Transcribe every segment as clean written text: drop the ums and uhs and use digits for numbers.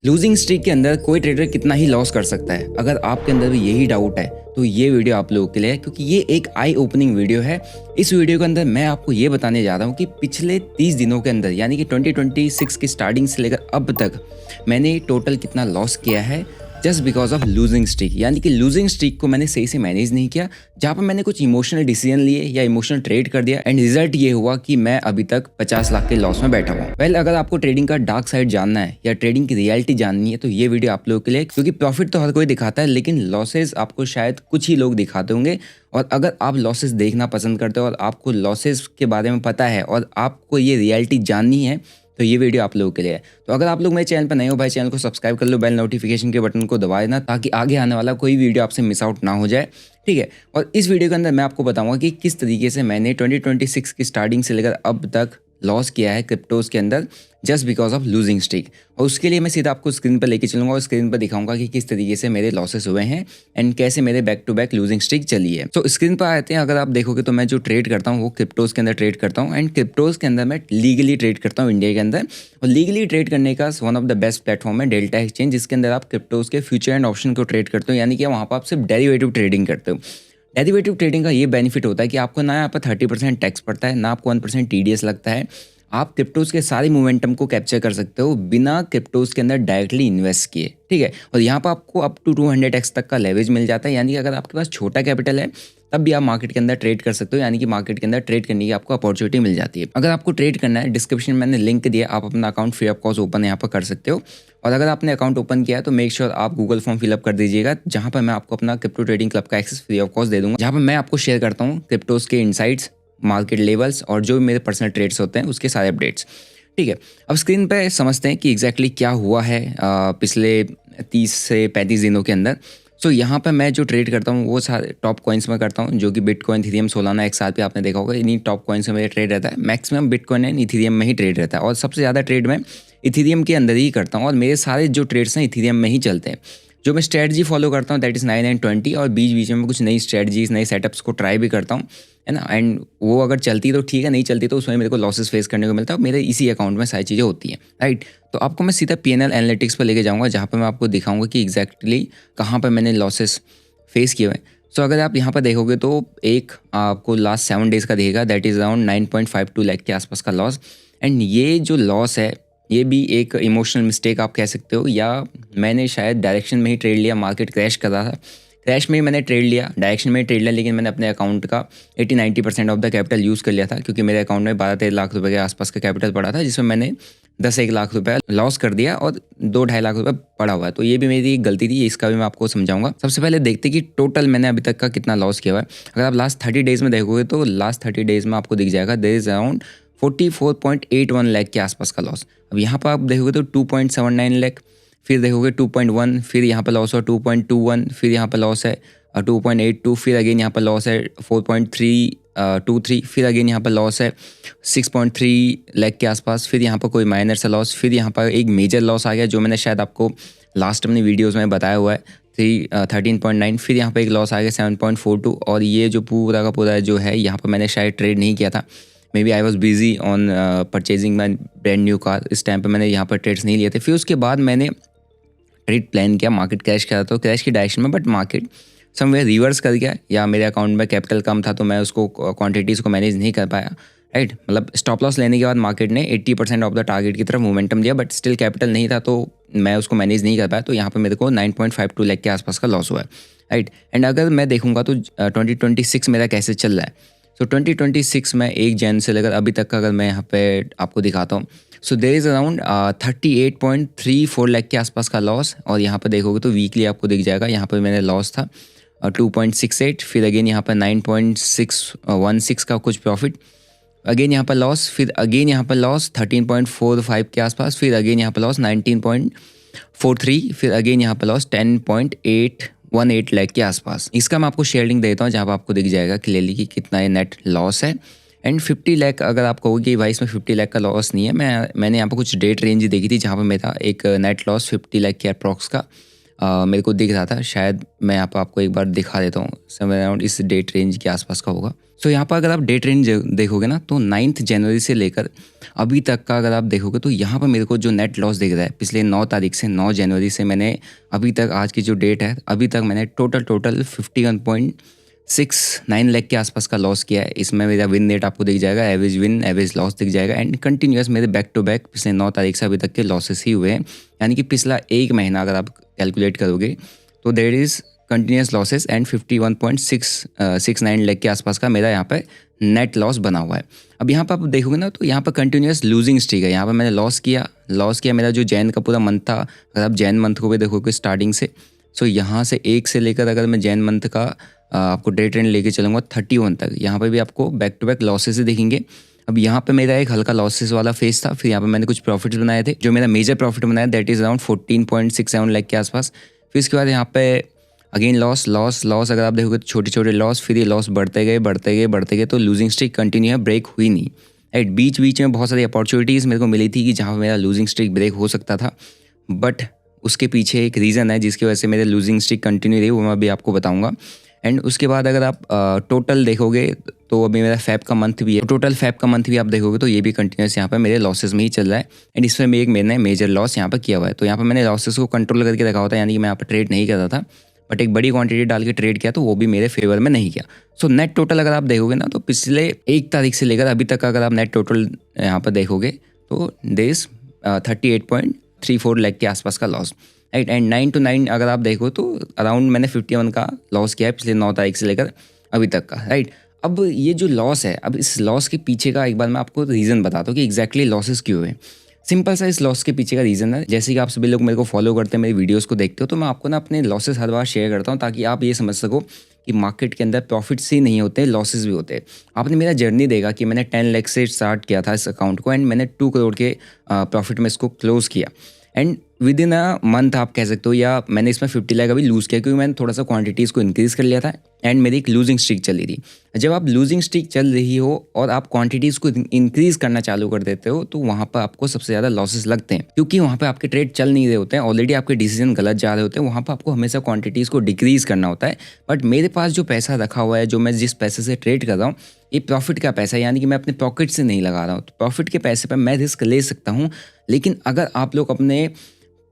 Losing streak के अंदर कोई ट्रेडर कितना ही लॉस कर सकता है। अगर आपके अंदर भी यही डाउट है तो ये वीडियो आप लोगों के लिए है, क्योंकि ये एक आई ओपनिंग वीडियो है। इस वीडियो के अंदर मैं आपको ये बताने जा रहा हूँ कि पिछले 30 दिनों के अंदर यानी कि 2026 की स्टार्टिंग से लेकर अब तक मैंने टोटल कितना लॉस किया है just because of losing streak. यानी कि लूजिंग स्ट्रीक को मैंने सही से मैनेज नहीं किया, जहाँ पर मैंने कुछ इमोशनल डिसीजन लिए या इमोशनल ट्रेड कर दिया एंड रिजल्ट ये हुआ कि मैं अभी तक 50 लाख के लॉस में बैठा हूँ। वेल, अगर आपको ट्रेडिंग का डार्क साइड जानना है या ट्रेडिंग की रियलिटी जाननी है तो ये वीडियो आप लोगों के लिए, क्योंकि प्रॉफिट तो हर कोई दिखाता है लेकिन लॉसेज आपको शायद कुछ ही लोग दिखाते होंगे। और अगर आप लॉसेस देखना पसंद करते हो और आपको लॉसेस के बारे में पता है और आपको ये रियलिटी जाननी है तो ये वीडियो आप लोगों के लिए है। तो अगर आप लोग मेरे चैनल पर नए हो भाई, चैनल को सब्सक्राइब कर लो, बेल नोटिफिकेशन के बटन को दबा देना ताकि आगे आने वाला कोई वीडियो आपसे मिस आउट ना हो जाए, ठीक है। और इस वीडियो के अंदर मैं आपको बताऊंगा कि किस तरीके से मैंने 2026 की स्टार्टिंग से लेकर अब तक लॉस किया है क्रिप्टोज के अंदर just because of losing streak. और उसके लिए मैं सीधा आपको स्क्रीन पर लेके चलूंगा और स्क्रीन पर दिखाऊंगा कि किस तरीके से मेरे लॉसेस हुए हैं एंड कैसे मेरे back to back losing streak चली है। तो स्क्रीन पर आते हैं। अगर आप देखोगे तो मैं जो ट्रेड करता हूँ वो क्रिप्टोज के अंदर ट्रेड करता हूँ एंड क्रिप्टोज के अंदर मैं लीगली ट्रेड करता हूँ इंडिया के अंदर। और लीगली ट्रेड करने का one of the best platform है डेल्टा एक्सचेंज, जिसके अंदर आप क्रिप्टोज के फ्यूचर एंड ऑप्शन को ट्रेड करते हो। यानी कि वहाँ पर आप सिर्फ डेरिवेटिव ट्रेडिंग करते हो। डेरिवेटिव ट्रेडिंग का ये बेनिफिट होता है कि आपको ना यहाँ पर 30% टैक्स पड़ता है, ना आपको 1% TDS लगता है। आप क्रिप्टोज के सारे मोमेंटम को कैप्चर कर सकते हो बिना क्रिप्टोज के अंदर डायरेक्टली इन्वेस्ट किए, ठीक है। और यहाँ पर आपको अप टू 200x तक का लेवरेज मिल जाता है। यानी कि अगर आपके पास छोटा कैपिटल है तब भी आप मार्केट के अंदर ट्रेड कर सकते हो, यानी कि मार्केट के अंदर ट्रेड करने की आपको अपॉर्चुनिटी मिल जाती है। अगर आपको ट्रेड करना है, डिस्क्रिप्शन में मैंने लिंक दिया, आप अपना account free of cost open यहाँ पर कर सकते हो। और अगर आपने अकाउंट ओपन किया है तो मेक श्योर आप गूगल फॉर्म फिलअप कर दीजिएगा, जहाँ पर मैं आपको अपना क्रिप्टो ट्रेडिंग क्लब का एक्सेस फ्री ऑफ कॉस्ट दे दूंगा, जहाँ पर मैं आपको शेयर करता हूँ क्रिप्टोज के इनसाइट्स, मार्केट लेवल्स और जो मेरे पर्सनल ट्रेड्स होते हैं उसके सारे अपडेट्स, ठीक है। अब स्क्रीन पे समझते हैं कि एग्जैक्टली क्या हुआ है पिछले 30 से 35 दिनों के अंदर। सो यहाँ पे मैं जो ट्रेड करता हूँ वो सारे टॉप कॉइन्स में करता हूँ, जो कि बिटकॉइन, इथेरियम, सोलाना, XRP पे आपने देखा होगा। इन्हीं टॉप कॉइन्स में मेरा ट्रेड रहता है। मैक्सिमम बिटकॉइन एंड इथेरियम में ही ट्रेड रहता है और सबसे ज़्यादा ट्रेड मैं इथेरियम के अंदर ही करता हूँ और मेरे सारे जो ट्रेड्स हैं इथेरियम में ही चलते हैं। जो मैं स्ट्रेटजी फॉलो करता हूँ दैट इज़ 9 एंड 20, और बीच बीच में कुछ नई स्ट्रेटजीज, नए सेटअप्स को ट्राई भी करता हूँ, है ना। एंड वो अगर चलती तो ठीक है, नहीं चलती तो उसमें मेरे को लॉसेस फेस करने को मिलता है। मेरे इसी अकाउंट में सारी चीज़ें होती हैं, राइट। तो आपको मैं सीधा PNL एनालिटिक्स पर लेके जाऊँगा, जहाँ पर मैं आपको दिखाऊंगा कि एग्जैक्टली कहाँ पर मैंने लॉसेस फेस किए हुए हैं। सो अगर आप यहाँ पर देखोगे तो एक आपको लास्ट 7 डेज़ का दिखेगा, दैट इज़ अराउंड 9.52 लाख के आसपास का लॉस। एंड ये जो लॉस है ये भी एक इमोशनल मिस्टेक आप कह सकते हो, या मैंने शायद डायरेक्शन में ही ट्रेड लिया, मार्केट क्रैश कर रहा था, क्रैश में ही मैंने ट्रेड लिया, डायरेक्शन में ही ट्रेड लिया, लेकिन मैंने अपने अकाउंट का 80-90% ऑफ द कैपिटल यूज़ कर लिया था, क्योंकि मेरे अकाउंट में 12-13 लाख रुपए के आसपास का कैपिटल पड़ा था, जिसमें मैंने 10-1 लाख रुपए लॉस कर दिया और 2-2.5 लाख रुपए पड़ा हुआ है। तो ये भी मेरी गलती थी, इसका भी मैं आपको समझाऊंगा। सबसे पहले देखते कि टोटल मैंने अभी तक का कितना लॉस किया हुआ है। अगर आप लास्ट 30 डेज़ में देखोगे तो लास्ट 30 डेज़ में आपको दिख जाएगा देयर इज अराउंड 44.81 लाख के आसपास का लॉस। अब यहाँ पर आप देखोगे तो 2.79 लाख, फिर देखोगे 2.1, फिर यहाँ पर लॉस हुआ 2.21, फिर यहाँ पर लॉस है 2.82, फिर अगेन यहाँ पर लॉस है 4.323, फिर अगेन यहाँ पर लॉस है 6.3 लाख के आसपास, फिर यहाँ पर कोई माइनर सा लॉस, फिर यहाँ पर एक मेजर लॉस आ गया जो मैंने शायद आपको लास्ट अपनी वीडियोज़ में बताया हुआ है 13.9, फिर यहाँ पर एक लॉस आ गया 7.42। और ये जो पूरा का पूरा जो है यहाँ पर मैंने शायद ट्रेड नहीं किया था, maybe I was busy on purchasing my brand new car. इस टाइम पे मैंने यहाँ पर ट्रेड्स नहीं लिए थे। फिर उसके बाद मैंने ट्रेड प्लान किया, मार्केट क्रैश करा तो क्रैश की डायरेक्शन में, बट मार्केट समवेयर रिवर्स कर गया, या मेरे अकाउंट में कैपिटल कम था तो मैं उसको क्वांटिटीज़ को मैनेज नहीं कर पाया, राइट। मतलब स्टॉप लॉस लेने के बाद मार्केट ने 80% ऑफ द टारगेट की तरफ मोमेंटम दिया, बट स्टिल कैपिटल नहीं था तो मैं उसको मैनेज नहीं कर पाया। तो यहाँ पर मेरे को 9.52 लाख के आसपास का लॉस हुआ है, राइट। एंड अगर मैं देखूँगा तो 2026 मेरा कैसे चल रहा है, तो 2026 में 1 जन से लेकर अभी तक का अगर मैं यहाँ पे आपको दिखाता हूँ, so there is around 38.34 lakh के आसपास का लॉस। और यहाँ पर देखोगे तो वीकली आपको दिख जाएगा, यहाँ पर मैंने लॉस था 2.68, फिर अगेन यहाँ पर 9.616 का कुछ प्रॉफिट, अगेन यहाँ पर लॉस, फिर अगेन यहाँ पर लॉस 13.45 के आसपास, फिर अगेन यहाँ पर लॉस 19.43, फिर अगेन यहाँ पर लॉस 10.818 लाख के आसपास। इसका मैं आपको शेयर लिंक देता हूँ, जहाँ पर आपको दिख जाएगा क्लियरली कि कितना ये नेट लॉस है। एंड 50 लाख, अगर आप कहोगे कि भाई इसमें 50 लाख का लॉस नहीं है, मैंने यहाँ पर कुछ डेट रेंज देखी थी जहाँ पर मेरा एक नेट लॉस 50 लाख के अप्रॉक्स का मेरे को दिख रहा था। शायद मैं यहाँ पर आपको एक बार दिखा देता हूँ, समवेयर अराउंड इस डेट रेंज के आसपास का होगा। सो यहाँ पर अगर आप डे ट्रेंड देखोगे ना, तो 9 जनवरी से लेकर अभी तक का अगर आप देखोगे तो यहाँ पर मेरे को जो नेट लॉस दिख रहा है पिछले 9 तारीख से 9 जनवरी से मैंने अभी तक, आज की जो डेट है, अभी तक मैंने टोटल 51.69 लाख के आसपास का लॉस किया है। इसमें मेरा विन रेट आपको दिख जाएगा, एवरेज विन एवरेज लॉस दिख जाएगा, एंड कंटिन्यूस मेरे बैक टू बैक पिछले 9 तारीख से अभी तक के लॉसेस ही हुए हैं। यानी कि पिछला एक महीना अगर आप कैलकुलेट करोगे तो there is continuous losses and 51.69 lakh के आसपास का मेरा यहाँ पे नेट लॉस बना हुआ है। अब यहाँ पर आप देखोगे ना, तो यहाँ पर कंटिन्यूस लूजिंग स्ट्रीक है। यहाँ पर मैंने लॉस किया मेरा जो जैन का पूरा मंथ था, अगर आप जैन मंथ को भी देखोगे स्टार्टिंग से, सो यहाँ से 1 से लेकर अगर मैं जैन मंथ का आपको डे ट्रेंड लेके चलूँगा 31 तक, यहाँ पर भी आपको बैक टू बैक लॉसेस ही दिखेंगे। अब यहाँ पे मेरा एक हल्का लॉसेस वाला फेज था, फिर यहाँ पे मैंने कुछ प्रॉफिट्स बनाए थे। जो मेरा मेजर प्रॉफिट बनाया दैट इज़ अराउंड 14.67 लाख के आसपास। फिर इसके बाद यहाँ पे अगेन लॉस अगर आप देखोगे तो छोटे छोटे लॉस, फिर ये लॉस बढ़ते गए, तो लूजिंग स्ट्रीक कंटिन्यू है, ब्रेक हुई नहीं। राइट, बीच में बहुत सारी अपॉर्चुनिटीज़ मेरे को मिली थी कि जहाँ मेरा लूजिंग स्ट्रीक ब्रेक हो सकता था, बट उसके पीछे एक रीज़न है जिसकी वजह से मेरे लूजिंग स्ट्रीक कंटिन्यू रही, वो मैं अभी आपको बताऊँगा। एंड उसके बाद अगर आप टोटल देखोगे तो अभी मेरा फैब का मंथ भी है, टोटल फैब का मंथ भी आप देखोगे तो ये भी कंटिन्यूस यहाँ पे मेरे लॉसेस में ही चल रहा है। एंड इसमें मैंने मेजर लॉस यहाँ पर किया हुआ है। तो यहाँ पर मैंने लॉसेस को कंट्रोल करके रखा होता है, यानी कि मैं यहाँ पर ट्रेड नहीं कर रहा था, बट एक बड़ी क्वांटिटी डाल के ट्रेड किया तो वो भी मेरे फेवर में नहीं किया। सो नेट टोटल अगर आप देखोगे ना, तो पिछले 1 तारीख से लेकर अभी तक अगर आप नेट टोटल यहाँ पर देखोगे तो देयर इज 38.34 लाख के आसपास का लॉस। राइट, एंड 9 to 9 अगर आप देखो तो अराउंड मैंने 51 का लॉस किया है पिछले 9 तारीख से लेकर अभी तक का। राइट, अब ये जो लॉस है, अब इस लॉस के पीछे का एक बार मैं आपको रीज़न बताता हूँ कि एग्जैक्टली लॉसेस क्यों हुए। सिंपल सा इस लॉस के पीछे का रीज़न है, जैसे कि आप सभी लोग मेरे को फॉलो करते हैं, मेरी वीडियोस को देखते हो, तो मैं आपको ना अपने लॉसेस हर बार शेयर करता हूँ ताकि आप ये समझ सको कि मार्केट के अंदर प्रॉफिट्स ही नहीं होते, लॉसेस भी होते हैं। आपने मेरा जर्नी देखा कि मैंने 10 लाख से स्टार्ट किया था इस अकाउंट को, एंड मैंने 2 करोड़ के प्रॉफिट में इसको क्लोज किया। And with in a month आप कह सकते हो, या मैंने इसमें 50 लाख अभी लूज़ किया क्योंकि मैंने थोड़ा सा क्वांटिटीज़ को इंक्रीज़ कर लिया था, एंड मेरी एक लूजिंग स्ट्रीक चल रही थी। जब आप लूजिंग स्ट्रीक चल रही हो और आप क्वांटिटीज़ को इंक्रीज़ करना चालू कर देते हो, तो वहाँ पर आपको सबसे ज़्यादा लॉसेस लगते हैं, क्योंकि वहाँ पर आपके ट्रेड चल नहीं रहे होते हैं, ऑलरेडी आपके डिसीजन गलत जा रहे होते हैं। वहाँ पर आपको हमेशा क्वांटिटीज़ को डिक्रीज़ करना होता है। बट मेरे पास जो पैसा रखा हुआ है, जो मैं जिस पैसे से ट्रेड कर रहा हूँ, ये प्रॉफिट का पैसा है, यानी कि मैं अपने पॉकेट से नहीं लगा रहा हूँ। तो प्रॉफिट के पैसे पर मैं रिस्क ले सकता हूँ। लेकिन अगर आप लोग अपने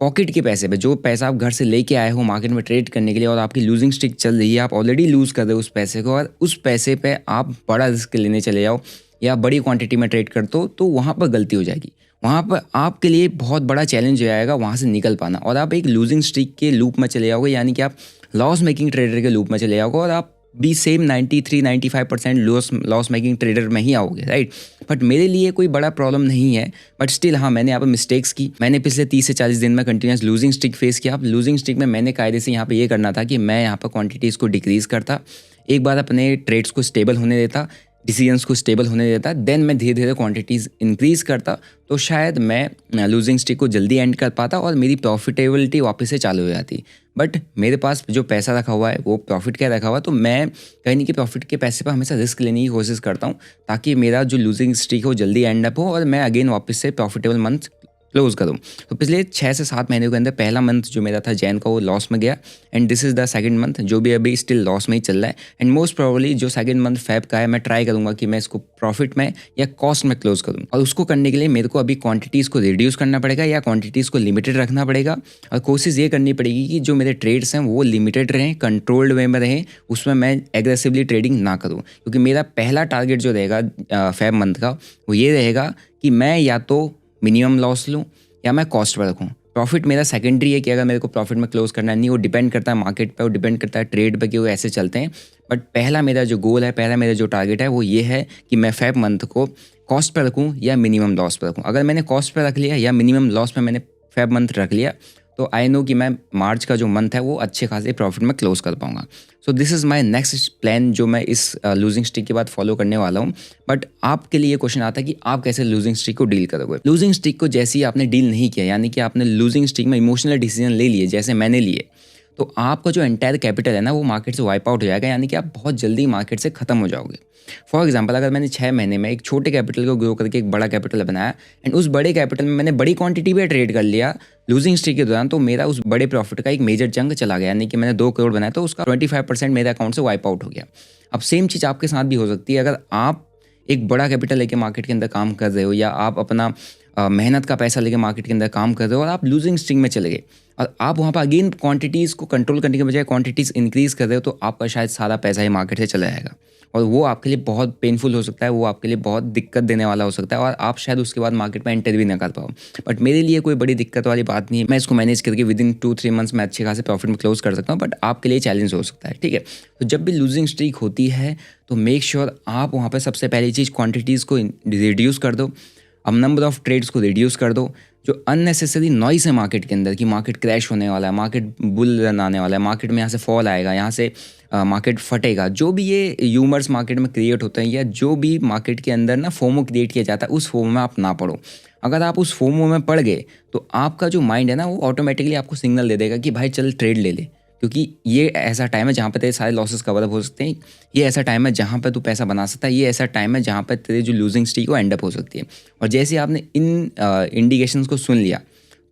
पॉकेट के पैसे पे, जो पैसा आप घर से लेके आए हो मार्केट में ट्रेड करने के लिए, और आपकी लूजिंग स्ट्रिक चल रही है, आप ऑलरेडी लूज़ कर रहे हो उस पैसे को, और उस पैसे पे आप बड़ा रिस्क लेने चले जाओ या बड़ी क्वांटिटी में ट्रेड करते हो, तो वहाँ पर गलती हो जाएगी। वहाँ पर आपके लिए बहुत बड़ा चैलेंज हो जाएगा वहाँ से निकल पाना, और आप एक लूजिंग स्ट्रिक के लूप में चले जाओगे, यानी कि आप लॉस मेकिंग ट्रेडर के लूप में चले जाओगे, और आप भी सेम 93-95% लॉस मेकिंग ट्रेडर में ही आओगे। राइट, बट मेरे लिए कोई बड़ा प्रॉब्लम नहीं है, बट स्टिल हाँ, मैंने यहाँ पर मिस्टेक्स की। मैंने पिछले 30 से 40 दिन में कंटिन्यूस लूजिंग स्ट्रिक फेस किया। अब लूजिंग स्ट्रिक में मैंने कायदे से यहाँ पे ये करना था कि मैं यहाँ पर क्वांटिटीज़ को डिक्रीज़ करता, एक बार अपने ट्रेड्स को स्टेबल होने देता, डिसीजंस को स्टेबल होने देता, देन मैं धीरे धीरे क्वांटिटीज़ इंक्रीज़ करता, तो शायद मैं लूजिंग स्ट्रिक को जल्दी एंड कर पाता और मेरी प्रॉफिटेबिलिटी वापस से चालू हो जाती। बट मेरे पास जो पैसा रखा हुआ है वो प्रॉफिट का रखा हुआ, तो मैं कहीं नहीं कि प्रॉफिट के पैसे पर हमेशा रिस्क लेने की कोशिश करता हूँ, ताकि मेरा जो लूजिंग स्ट्रिक हो जल्दी एंड अप हो और मैं अगेन वापस से प्रॉफिटेबल मंथ क्लोज करूँ। तो पिछले 6 से 7 महीने के अंदर पहला मंथ जो मेरा था जैन का, वो लॉस में गया, and this is the second month जो भी अभी स्टिल लॉस में ही चल रहा है। एंड मोस्ट प्रोबेबली जो सेकंड मंथ फैब का है, मैं ट्राई करूँगा कि मैं इसको प्रॉफिट में या कॉस्ट में क्लोज करूँ, और उसको करने के लिए मेरे को अभी क्वांटिटीज़ को रिड्यूस करना पड़ेगा या क्वांटिटीज़ को लिमिटेड रखना पड़ेगा, और कोशिश ये करनी पड़ेगी कि जो मेरे ट्रेड्स हैं वो लिमिटेड रहें, कंट्रोल्ड वे में रहें, उसमें मैं एग्रेसिवली ट्रेडिंग ना करूँ। क्योंकि मेरा पहला टारगेट जो रहेगा फैब मंथ का, वो ये रहेगा कि मैं या तो मिनिमम लॉस लूँ या मैं कॉस्ट पर रखूँ। प्रॉफिट मेरा सेकेंडरी है कि अगर मेरे को प्रॉफिट में क्लोज करना नहीं, वो डिपेंड करता है मार्केट पे, वो डिपेंड करता है ट्रेड पे कि वो ऐसे चलते हैं। बट पहला मेरा जो गोल है, पहला मेरा जो टारगेट है, वो ये है कि मैं फैब मंथ को कॉस्ट पर रखूँ या मिनिमम लॉस पर रखूँ। अगर मैंने कॉस्ट पर रख लिया या मिनिमम लॉस पर मैंने फैब मंथ रख लिया, तो आई नो कि मैं मार्च का जो मंथ है वो अच्छे खासे प्रॉफिट में क्लोज कर पाऊंगा। So this is my next plan जो मैं इस लूजिंग स्ट्रिक के बाद फॉलो करने वाला हूँ। बट आपके लिए क्वेश्चन आता है कि आप कैसे लूजिंग स्ट्रिक को डील करोगे। लूजिंग स्ट्रिक को जैसे ही आपने डील नहीं किया, यानी कि आपने लूजिंग स्ट्रिक में इमोशनल डिसीजन ले लिए जैसे मैंने लिए, तो आपका जो एंटायर कैपिटल है ना वो मार्केट से वाइप आउट हो जाएगा, यानी कि आप बहुत जल्दी मार्केट से खत्म हो जाओगे। फॉर एग्जांपल, अगर मैंने 6 महीने में एक छोटे कैपिटल को ग्रो करके एक बड़ा कैपिटल बनाया एंड उस बड़े कैपिटल में मैंने बड़ी क्वांटिटी में ट्रेड कर लिया लूजिंग स्ट्रीक के दौरान, तो मेरा उस बड़े प्रॉफिट का एक मेजर चंक चला गया, यानी कि मैंने 2 करोड़ बनाया तो उसका 25% मेरे अकाउंट से वाइप आउट हो गया। अब सेम चीज़ आपके साथ भी हो सकती है। अगर आप एक बड़ा कैपिटल लेके मार्केट के अंदर काम कर रहे हो, या आप अपना मेहनत का पैसा लेके मार्केट के अंदर काम कर रहे हो और आप लूजिंग स्ट्रिंग में चले गए और आप वहाँ पर अगेन क्वांटिटीज़ को कंट्रोल करने के बजाय क्वांटिटीज़ इंक्रीज कर रहे हो, तो आपका शायद सारा पैसा ही मार्केट से चला जाएगा और वो आपके लिए बहुत पेनफुल हो सकता है, वो आपके लिए बहुत दिक्कत देने वाला हो सकता है और आप शायद उसके बाद मार्केट में एंटर भी ना कर पाओ। बट मेरे लिए कोई बड़ी दिक्कत वाली बात नहीं है, मैं इसको मैनेज करके विद इन 2-3 मंथ्स में अच्छे खासे प्रॉफिट में क्लोज कर सकता हूँ, बट आपके लिए चैलेंज हो सकता है। ठीक है, तो जब भी लूजिंग स्ट्रीक होती है तो मेक श्योर आप वहाँ पर सबसे पहली चीज़ क्वान्टिटीज़ को रिड्यूस कर दो, अब नंबर ऑफ ट्रेड्स को रिड्यूस कर दो। जो अननेसेसरी नॉइस है मार्केट के अंदर कि मार्केट क्रैश होने वाला है, मार्केट बुल रन आने वाला है, मार्केट में यहाँ से फॉल आएगा, यहाँ से मार्केट फटेगा, जो भी ये ह्यूमर्स मार्केट में क्रिएट होते हैं या जो भी मार्केट के अंदर ना फोमो क्रिएट किया जाता है, उस फोमो में आप ना पड़ो। अगर आप उस फोमो में पड़ गए तो आपका जो माइंड है ना वो ऑटोमेटिकली आपको सिग्नल दे देगा कि भाई चल ट्रेड ले ले, क्योंकि ये ऐसा टाइम है जहाँ पे तेरे सारे लॉसेस कवर अप हो सकते हैं, ये ऐसा टाइम है जहाँ पे तू पैसा बना सकता है, ये ऐसा टाइम है जहाँ पे तेरे जो लूजिंग स्ट्रीक वो एंड अप हो सकती है। और जैसे ही आपने इन इंडिकेशंस को सुन लिया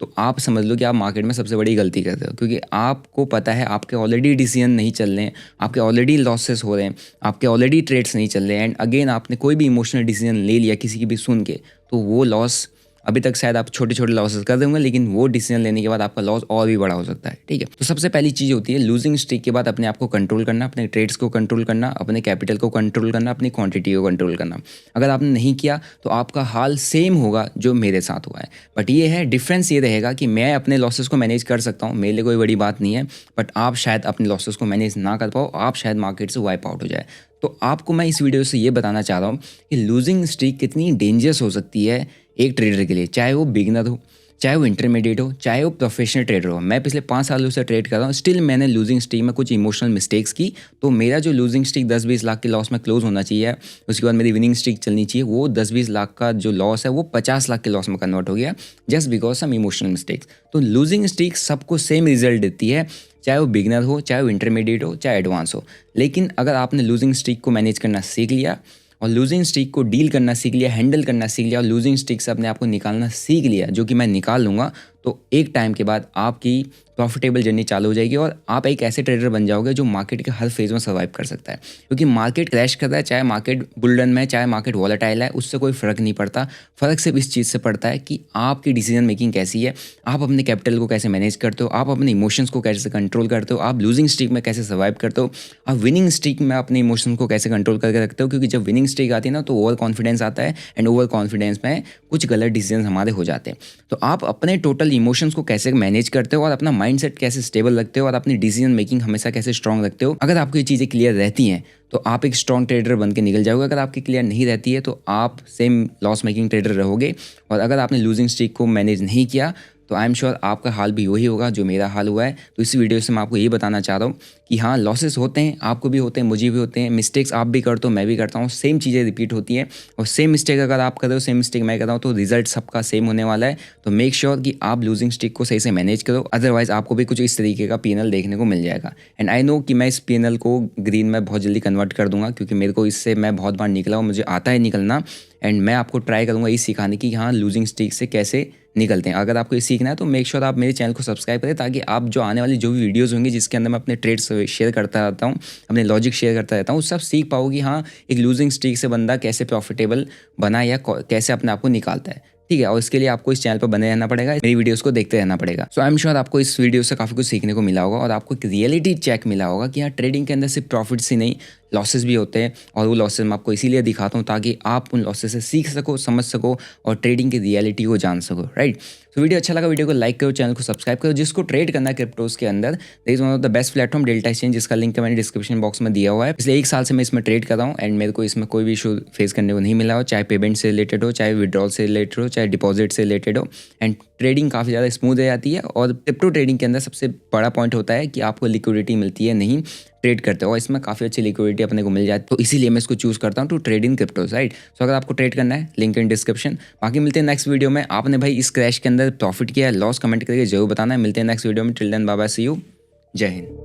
तो आप समझ लो कि आप मार्केट में सबसे बड़ी गलती कर रहे हो, क्योंकि आपको पता है आपके ऑलरेडी डिसीजन नहीं चल रहे हैं, आपके ऑलरेडी लॉसेस हो रहे हैं, आपके ऑलरेडी ट्रेड्स नहीं चल रहे हैं एंड अगेन आपने कोई भी इमोशनल डिसीजन ले लिया किसी की भी सुन के, तो वो लॉस अभी तक शायद आप छोटे छोटे लॉसेस कर देंगे, लेकिन वो डिसीजन लेने के बाद आपका लॉस और भी बड़ा हो सकता है। ठीक है, तो सबसे पहली चीज़ होती है लूजिंग स्ट्रीक के बाद अपने आप को कंट्रोल करना, अपने ट्रेड्स को कंट्रोल करना, अपने कैपिटल को कंट्रोल करना, अपनी क्वांटिटी को कंट्रोल करना। अगर आपने नहीं किया तो आपका हाल सेम होगा जो मेरे साथ हुआ है, बट ये है डिफरेंस ये रहेगा कि मैं अपने लॉसेस को मैनेज कर सकता हूँ, मेरे लिए कोई बड़ी बात नहीं है, बट आप शायद अपने लॉसेस को मैनेज ना कर पाओ, आप शायद मार्केट से वाइप आउट हो जाए। तो आपको मैं इस वीडियो से ये बताना चाह रहा हूँ कि लूजिंग स्ट्रीक कितनी डेंजरस हो सकती है एक ट्रेडर के लिए, चाहे वो बिगिनर हो, चाहे वो इंटरमीडिएट हो, चाहे वो प्रोफेशनल ट्रेडर हो। मैं पिछले 5 सालों से ट्रेड कर रहा हूँ, स्टिल मैंने लूजिंग स्ट्रीक में कुछ इमोशनल मिस्टेक्स की, तो मेरा जो लूजिंग स्ट्रीक 10-20 लाख के लॉस में क्लोज होना चाहिए, उसके बाद मेरी विनिंग स्ट्रीक चलनी चाहिए, वो 10-20 लाख का जो लॉस है वो 50 लाख के लॉस में कन्वर्ट हो गया just because some emotional mistakes. तो लूजिंग स्ट्रीक सबको सेम रिजल्ट देती है, चाहे वो बिगिनर हो, चाहे वो इंटरमीडिएट हो, चाहे एडवांस हो। लेकिन अगर आपने लूजिंग स्ट्रीक को मैनेज करना सीख लिया और लूजिंग स्ट्रीक को डील करना सीख लिया, हैंडल करना सीख लिया और लूजिंग स्ट्रीक से अपने आप को निकालना सीख लिया, जो कि मैं निकाल लूँगा, तो एक टाइम के बाद आपकी प्रॉफिटेबल जर्नी चालू हो जाएगी और आप एक ऐसे ट्रेडर बन जाओगे जो मार्केट के हर फेज़ में सर्वाइव कर सकता है। क्योंकि मार्केट क्रैश कर रहा है, चाहे मार्केट बुल रन में है, चाहे मार्केट वॉलेटाइल है, उससे कोई फ़र्क नहीं पड़ता। फ़र्क सिर्फ इस चीज़ से पड़ता है कि आपकी डिसीजन मेकिंग कैसी है, आप अपने कैपिटल को कैसे मैनेज करते हो, आप अपने इमोशंस को कैसे कंट्रोल करते हो, आप लूजिंग स्ट्रीक में कैसे सर्वाइव करते हो, आप विनिंग स्ट्रीक में अपने इमोशंस को कैसे कंट्रोल करके रखते हो। क्योंकि जब विनिंग स्ट्रीक आती है ना तो ओवर कॉन्फिडेंस आता है एंड ओवर कॉन्फिडेंस में कुछ गलत डिसीजन हमारे हो जाते हैं। तो आप अपने टोटल इमोशंस को कैसे मैनेज करते हो और अपना माइंडसेट कैसे स्टेबल रखते हो और अपनी डिसीजन मेकिंग हमेशा कैसे स्ट्रांग रखते हो, अगर आपको ये चीज़ें क्लियर रहती हैं तो आप एक स्ट्रांग ट्रेडर बन के निकल जाओगे। अगर आपकी क्लियर नहीं रहती है तो आप सेम लॉस मेकिंग ट्रेडर रहोगे। और अगर आपने लूजिंग स्ट्रीक को मैनेज नहीं किया तो आई एम श्योर आपका हाल भी वही होगा जो मेरा हाल हुआ है। तो इस वीडियो से मैं आपको ये बताना चाह रहा हूँ कि हाँ, लॉसेस होते हैं, आपको भी होते हैं, मुझे भी होते हैं, मिस्टेक्स आप भी करते हो, मैं भी करता हूँ, सेम चीज़ें रिपीट होती हैं और सेम मिस्टेक अगर आप कर रहे हो, सेम मिस्टेक मैं कर रहा हूँ, तो रिजल्ट सबका सेम होने वाला है। तो मेक श्योर कि आप लूजिंग स्ट्रीक को सही से मैनेज करो, अदरवाइज आपको भी कुछ इस तरीके का पीएनएल देखने को मिल जाएगा। एंड आई नो कि मैं इस पीएनएल को ग्रीन में बहुत जल्दी कन्वर्ट कर दूंगा, क्योंकि मेरे को इससे मैं बहुत बार निकला हूँ, मुझे आता है निकलना। एंड मैं आपको ट्राई करूँगा ये सिखाने की हाँ लूजिंग स्ट्रीक से कैसे निकलते हैं। अगर आपको ये सीखना है तो मेक श्योर आप मेरे चैनल को सब्सक्राइब करें, ताकि आप जो आने वाली जो भी वीडियोस होंगी जिसके अंदर मैं अपने ट्रेड्स शेयर करता रहता हूँ, अपने लॉजिक शेयर करता रहता हूँ, सब सीख पाओगी हाँ एक लूजिंग स्ट्रीक से बंदा कैसे प्रॉफिटेबल बना या कैसे अपने आप को निकालता है। ठीक है, और इसके लिए आपको इस चैनल पर बने रहना पड़ेगा, मेरी वीडियोस को देखते रहना पड़ेगा। सो आई एम श्योर आपको इस वीडियो से काफ़ी कुछ सीखने को मिला होगा और आपको एक रियलिटी चेक मिला होगा कि हाँ ट्रेडिंग के अंदर सिर्फ प्रॉफिट्स ही नहीं, लॉसेस भी होते हैं। और वो लॉसेस मैं आपको इसीलिए दिखाता हूँ ताकि आप उन लॉसेस से सीख सको, समझ सको और ट्रेडिंग की रियलिटी को जान सको। राइट, तो वीडियो अच्छा लगा, वीडियो को लाइक करो, चैनल को सब्सक्राइब करो। जिसको ट्रेड करना है क्रिप्टोज के अंदर, there is one of the best platform Delta Exchange, जिसका लिंक मैंने डिस्क्रिप्शन बॉक्स में दिया हुआ है। पिछले 1 साल से मैं इसमें ट्रेड कर रहा हूँ एंड मेरे को इसमें कोई भी इशू फेस करने को नहीं मिला हो, चाहे पेमेंट से रिलेटेड हो, चाहे विड्रॉल से रिलेटेड हो, चाहे डिपॉजिट से रिलेटेड हो। एंड ट्रेडिंग काफ़ी ज़्यादा स्मूथ हो जाती है। और क्रिप्टो ट्रेडिंग के अंदर सबसे बड़ा पॉइंट होता है कि आपको लिक्विडिटी मिलती है नहीं ट्रेड करते हो, और इसमें काफ़ी अच्छी लिक्विडिटी अपने को मिल जाती है। तो इसीलिए मैं इसको चूज़ करता हूँ to trade in cryptos. Right, so अगर आपको ट्रेड करना है लिंक इन डिस्क्रिप्शन। बाकी मिलते हैं नेक्स्ट वीडियो में। आपने भाई इस क्रैश के अंदर प्रॉफिट किया, लॉस कमेंट करके जरूर बताना है। मिलते हैं नेक्स्ट वीडियो में। Till then bye bye, see you, जय हिंद।